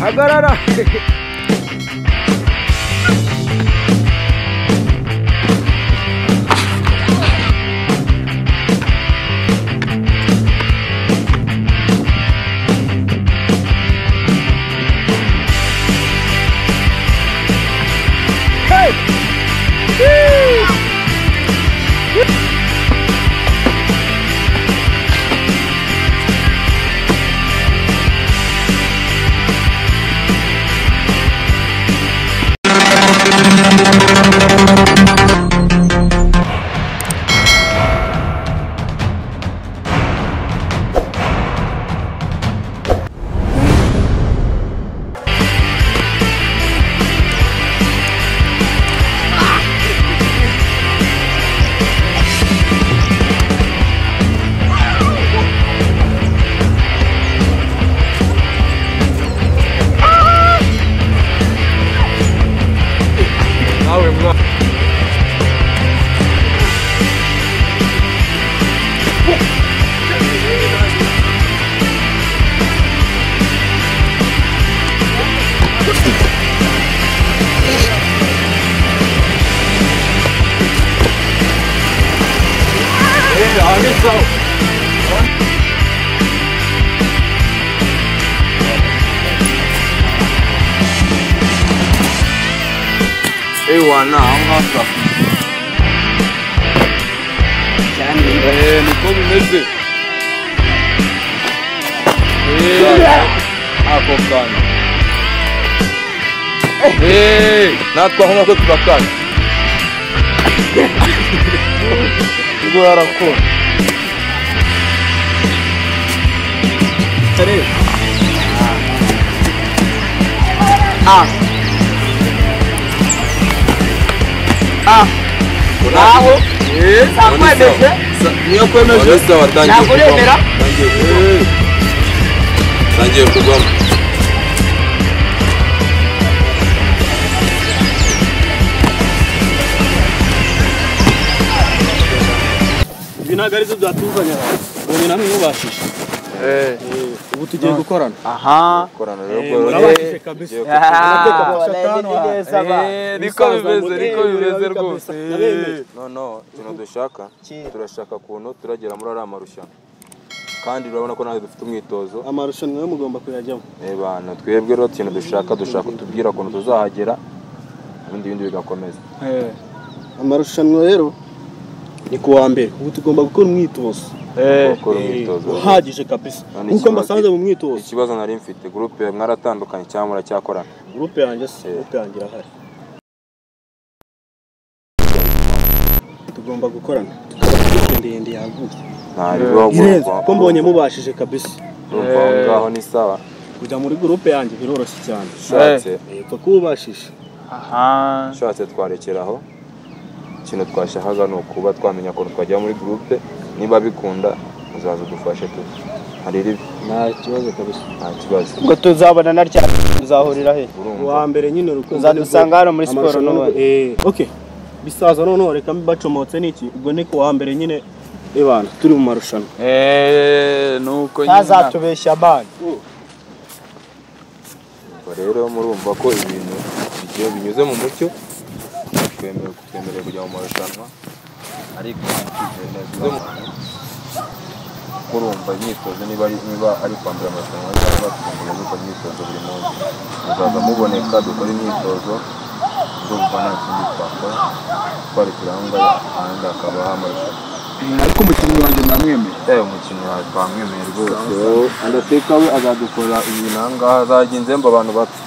Hagarara. Ewana angasa niko bimeze ako kana natwe aho nako tubakana ubwo yarakora Bravo. Sakwemeje. Niyo kwemeje. Nakuremera. Tangiye kugwamo. Binagarizo byatuzanya. Ubu namwe mubashisha. Ubu tugiye gukorana. Aha. Korana rero. Murabashishe kabisa. Niko bimeze rwose. No, kino dushaka. Turashaka kuntu turagera muri ara marushanwa. Kandi urabona ko nawe dufite umwitozo. Amarushanwa yo mugomba kuyajyamo. Bana twebwe rero kino dushaka tubwira kuntu tuzahagera. Ibindi bigakomeza. Amarushanwa rero ni kuwa mbere. Ubu tugomba gukora umwitozo. Uhagije kabisa. Nkuko mbasanze mu mwitozo. Ikibazo nari mfite groupe mwaratandukanye cyangwa muracyakorana. Groupe yanjye irahari. Tugomba gukorana. Ndende yagutse. Ko mbonye mubashije kabisa. Ngaho ni sawa. Kujya muri groupe yanjye biroroshye cyane. Shatse. Kubashije. Aha. Shatse twarekeraho. Kino twashakaga no kuba twamenya ko twajya muri groupe. Niba bikunda uzaza dufashe tu. Hari ribi. Nta kibazo kabisa. Nta kibazo. Ngo tuzabona na rya tuzahurira he? Wa mbere nyine rukundo. Uzadusanga hano muri siporo none. Okay. Bisaza none reka mbacomotse niki. Ubwo ni ku wa mbere nyine ebana turi mu marushanwa. Nuko nyine. Azatubeshya bana. Rero murumva ko ibintu bigiye binyuze mu mucyo. Twemerewe kujya mu marushanwa. Ariko kurumva imyitozo niba ari kwambara amarushanwa cyangwa tugomba gukora imyitozo buri munsi. Muzaza muboneka dukora imyitozo ndumva nta kindi twakora twari kuranga ahandi hakaba amarushanwa. Ariko umukinnyi wanjye namwemeye. Umukinnyi wawe twamwemeye rwose. Andateka we azadukora ibintu ahangaha azagenze mba abantu bato.